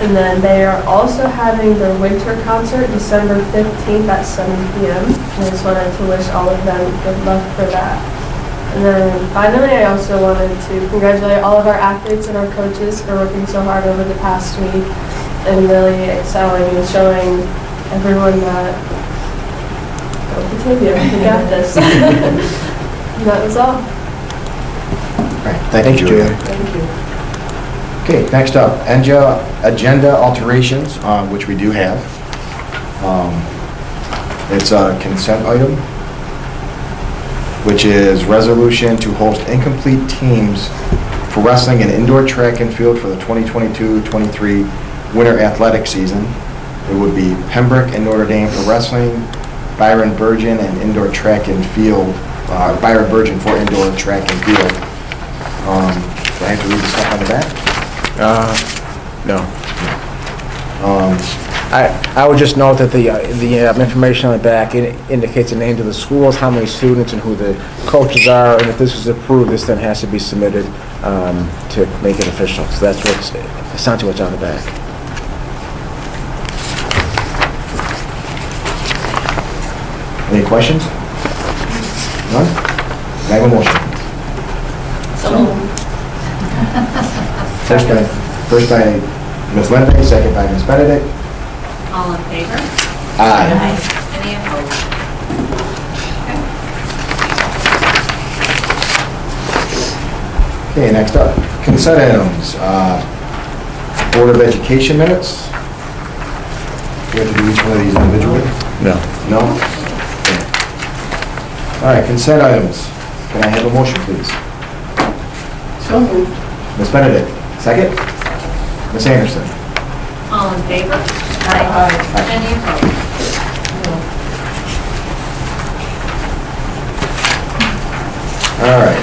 Speaker 4: And then they are also having their winter concert December 15th at 7 p.m. And I just wanted to wish all of them good luck for that. And then finally, I also wanted to congratulate all of our athletes and our coaches for working so hard over the past week and really excelling and showing everyone that, go Batavia, we got this. And that was all.
Speaker 2: All right, thank you, Julia.
Speaker 7: Thank you.
Speaker 2: Okay, next up, agenda alterations, which we do have. It's a consent item, which is resolution to host incomplete teams for wrestling and indoor track and field for the 2022-23 winter athletic season. It would be Pembroke and Notre Dame for wrestling, Byron Burgeon and indoor track and field, Byron Burgeon for indoor track and field. Do I have to read the stuff on the back?
Speaker 5: No.
Speaker 2: Um,
Speaker 5: I would just note that the information on the back indicates the names of the schools, how many students, and who the coaches are, and if this is approved, this then has to be submitted to make it official. So that's essentially what's on the back.
Speaker 2: Any questions? None? Can I have a motion?
Speaker 1: So
Speaker 2: First by Ms. Lente, second by Ms. Benedict.
Speaker 1: all in favor?
Speaker 2: Aye.
Speaker 1: Any opposed?
Speaker 2: Okay, next up, consent items. Board of Education minutes. Do we have to do each one of these individually?
Speaker 5: No.
Speaker 2: No? Okay. All right, consent items. Can I have a motion, please?
Speaker 7: So moved.
Speaker 2: Ms. Benedict, second? Ms. Anderson?
Speaker 1: All in favor?
Speaker 7: Aye.
Speaker 1: Any opposed?
Speaker 2: All right.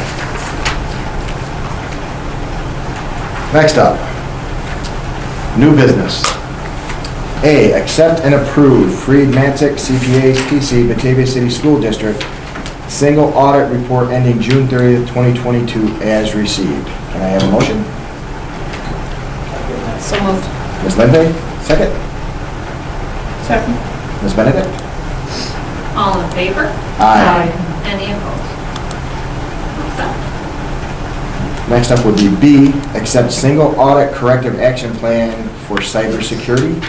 Speaker 2: Next up, new business. A, accept and approve Freed Mantic CPA's PC Batavia City School District single audit report ending June 30th, 2022 as received. Can I have a motion?
Speaker 1: So moved.
Speaker 2: Ms. Lente, second?
Speaker 7: Second.
Speaker 2: Ms. Benedict?
Speaker 1: All in favor?
Speaker 2: Aye.
Speaker 1: Any opposed?
Speaker 2: Next up would be B, accept single audit corrective action plan for cybersecurity.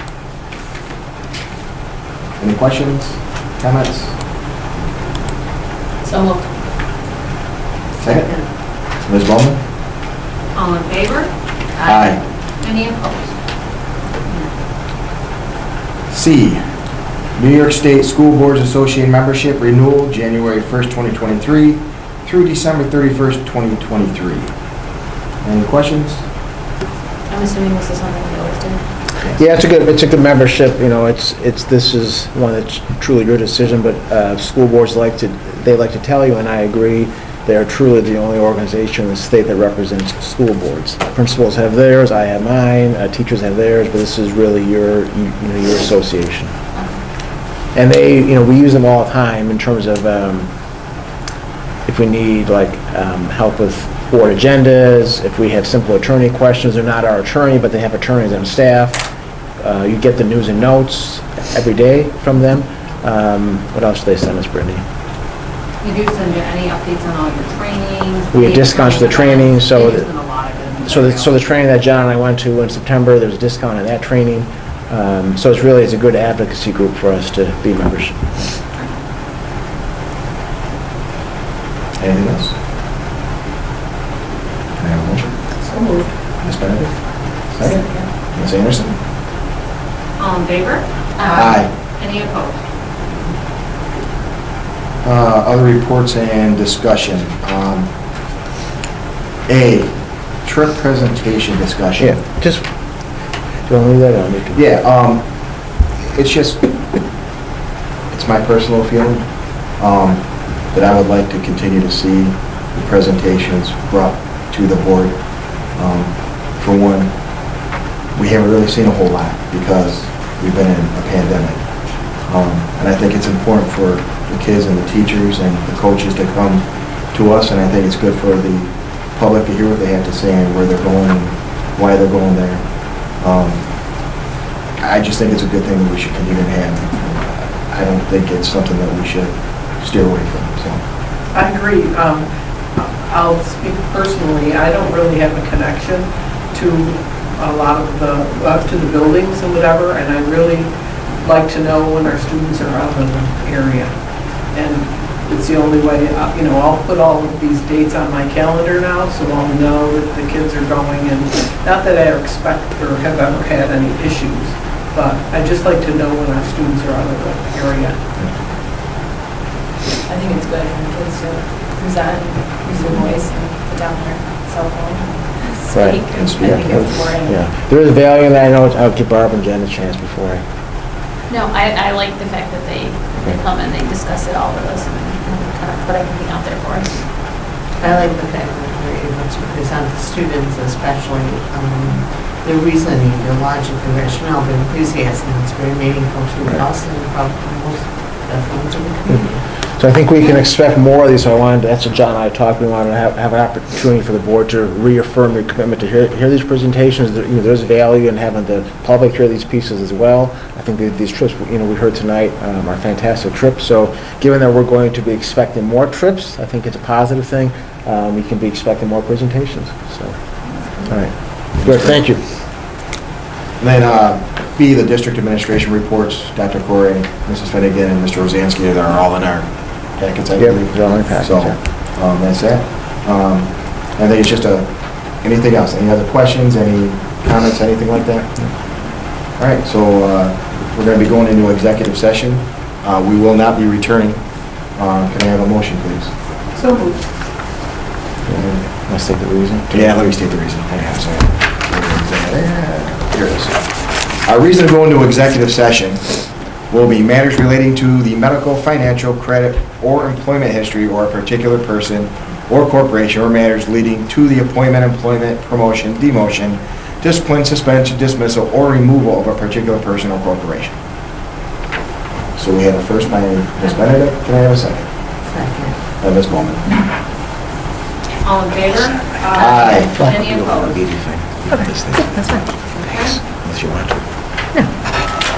Speaker 2: Any questions, comments?
Speaker 1: So moved.
Speaker 2: Second? Ms. Bowman?
Speaker 1: All in favor?
Speaker 2: Aye.
Speaker 1: Any opposed?
Speaker 2: C, New York State School Boards Association membership renewal, January 1st, 2023 through December 31st, 2023. Any questions?
Speaker 1: I'm assuming this is something we always do.
Speaker 5: Yeah, it's a good membership, this is one that's truly your decision, but school boards like to tell you, and I agree, they are truly the only organization in the state that represents school boards. Principals have theirs, I have mine, teachers have theirs, but this is really your association. And we use them all the time in terms of if we need help with board agendas, if we have simple attorney questions, they're not our attorney, but they have attorneys on staff. You get the news and notes every day from them. What else do they send us, Brittany?
Speaker 1: You do send you any updates on all your trainings?
Speaker 5: We have discounts for the training, so
Speaker 1: There's been a lot of it.
Speaker 5: So the training that John and I went to in September, there's a discount on that training. So it's a good advocacy group for us to be members.
Speaker 2: Anything else? Can I have a motion?
Speaker 7: So moved.
Speaker 2: Ms. Benedict? Second? Ms. Anderson?
Speaker 1: All in favor?
Speaker 2: Aye.
Speaker 1: Any opposed?
Speaker 2: Other reports and discussion. A, trip presentation discussion.
Speaker 5: Yeah, do you want to leave that on?
Speaker 2: Yeah, it's my personal feeling that I would like to continue to see the presentations brought to the board. For one, we haven't really seen a whole lot because we've been in a pandemic. And I think it's important for the kids and the teachers and the coaches to come to us, and I think it's good for the public to hear what they have to say and where they're going and why they're going there. I just think it's a good thing that we should continue to have. I don't think it's something that we should steer away from, so.
Speaker 7: I agree. I'll speak personally, I don't really have a connection to a lot of to the buildings and whatever, and I really like to know when our students are out in the area. And it's the only way, I'll put all of these dates on my calendar now, so I'll know that the kids are going, and not that I expect or have ever had any issues, but I just like to know when our students are out of the area.
Speaker 13: I think it's good for the kids to present, use their voice, and put down their cell phone
Speaker 5: Right.
Speaker 13: and speak. I think it's important.
Speaker 5: Yeah, there is value in that. I know I'll give Barb and Jen a chance before I.
Speaker 1: No, I like the fact that they They come and they discuss it all with us and kind of put everything out there for us.
Speaker 14: I like the fact that we're able to present the students, especially their reasoning, their logic, their rationale, their enthusiasm. It's very meaningful to us and probably most definitely to the community.
Speaker 5: So I think we can expect more of these, so I wanted, that's what John and I talked, we wanted to have an opportunity for the board to reaffirm your commitment to hear these presentations. There's value in having the public hear these pieces as well. I think that these trips, we heard tonight are fantastic trips, so given that we're going to be expecting more trips, I think it's a positive thing. We can be expecting more presentations, so, all right. Good, thank you.
Speaker 2: And then B, the district administration reports, Dr. Corey, Mrs. Finnegan, and Mr. Rosansky, that are all in our packets, I
Speaker 5: Yep,
Speaker 2: believe.
Speaker 5: they're all in packets,
Speaker 2: So,
Speaker 5: yeah.
Speaker 2: that's that. I think it's just anything else? Any other questions, any comments, anything like that? All right, so we're going to be going into executive session. We will not be returning. Can I have a motion, please?
Speaker 7: So moved.
Speaker 5: Let's take the reason.
Speaker 2: Yeah, let me state the reason. Hang on a second. Here it is. Our reason to go into executive session will be matters relating to the medical, financial, credit, or employment history or a particular person or corporation, or matters leading to the appointment, employment, promotion, demotion, discipline, suspension, dismissal, or removal of a particular person or corporation. So we have a first by Ms. Benedict. Can I have a second?
Speaker 14: Second.
Speaker 2: By Ms. Bowman.
Speaker 10: All in favor?
Speaker 2: Aye.
Speaker 10: Any opposed?
Speaker 5: That's fine. Thanks. Unless you want to.